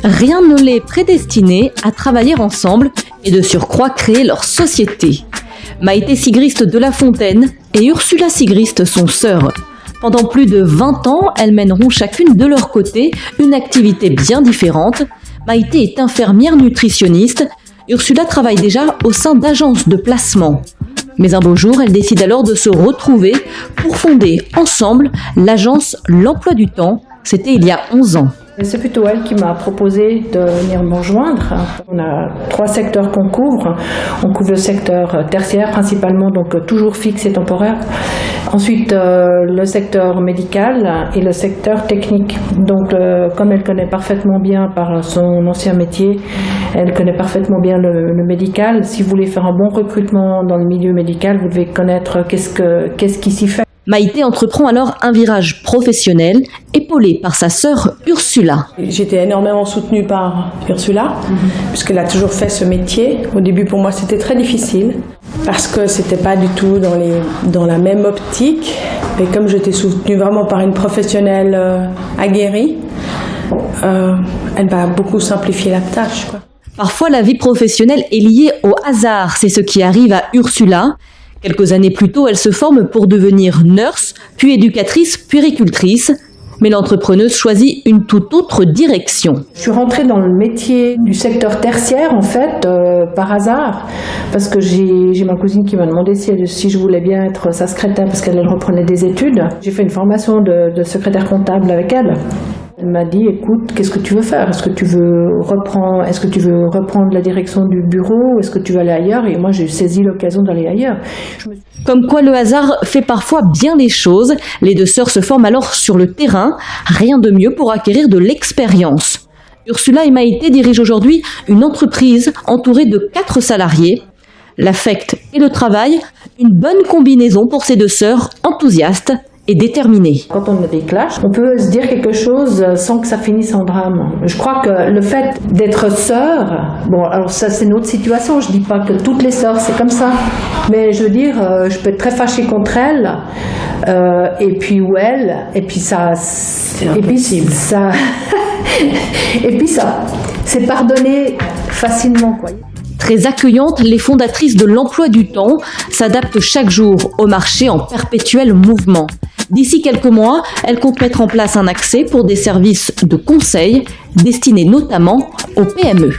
Rien ne les prédestinait à travailler ensemble et de surcroît créer leur société. Maïté Sigrist de La Fontaine et Ursula Sigrist sont sœurs. Pendant plus de 20 ans, elles mèneront chacune de leur côté une activité bien différente. Maïté est infirmière nutritionniste. Ursula travaille déjà au sein d'agences de placement. Mais un beau jour, elle décide alors de se retrouver pour fonder ensemble l'agence L'Emploi du Temps. C'était il y a 11 ans. C'est plutôt elle qui m'a proposé de venir me rejoindre. On a 3 secteurs qu'on couvre. On couvre le secteur tertiaire principalement, donc toujours fixe et temporaire. Ensuite, le secteur médical et le secteur technique. Donc, comme elle connaît parfaitement bien par son ancien métier, elle connaît parfaitement bien le médical. Si vous voulez faire un bon recrutement dans le milieu médical, vous devez connaître qu'est-ce qui s'y fait. Maïté entreprend alors un virage professionnel, épaulée par sa sœur Ursula. J'étais énormément soutenue par Ursula, puisqu'elle a toujours fait ce métier. Au début, pour moi, c'était très difficile, parce que c'était pas du tout dans la même optique. Et comme j'étais soutenue vraiment par une professionnelle aguerrie, elle m'a beaucoup simplifié la tâche, quoi. Parfois, la vie professionnelle est liée au hasard. C'est ce qui arrive à Ursula. Quelques années plus tôt, elle se forme pour devenir nurse, puis éducatrice, puéricultrice. Mais l'entrepreneuse choisit une toute autre direction. Je suis rentrée dans le métier du secteur tertiaire, en fait, par hasard, parce que j'ai ma cousine qui m'a demandé si je voulais bien être sa secrétaire, parce qu'elle reprenait des études. J'ai fait une formation de secrétaire comptable avec elle. Elle m'a dit, écoute, qu'est-ce que tu veux faire? Est-ce que tu veux reprendre la direction du bureau? Est-ce que tu veux aller ailleurs? Et moi, j'ai saisi l'occasion d'aller ailleurs. Comme quoi le hasard fait parfois bien les choses. Les deux sœurs se forment alors sur le terrain. Rien de mieux pour acquérir de l'expérience. Ursula et Maïté dirigent aujourd'hui une entreprise entourée de 4 salariés. L'affect et le travail, une bonne combinaison pour ces deux sœurs enthousiastes et déterminées. Quand on a des clashs, on peut se dire quelque chose sans que ça finisse en drame. Je crois que le fait d'être sœur, bon, alors ça c'est une autre situation, je dis pas que toutes les sœurs c'est comme ça, mais je veux dire, je peux être très fâchée contre elle, et puis ou elle, et puis ça, et puis ça, et puis ça, c'est pardonné facilement, quoi. Très accueillantes, les fondatrices de l'Emploi du Temps s'adaptent chaque jour au marché en perpétuel mouvement. D'ici quelques mois, elles comptent mettre en place un accès pour des services de conseil destinés notamment aux PME.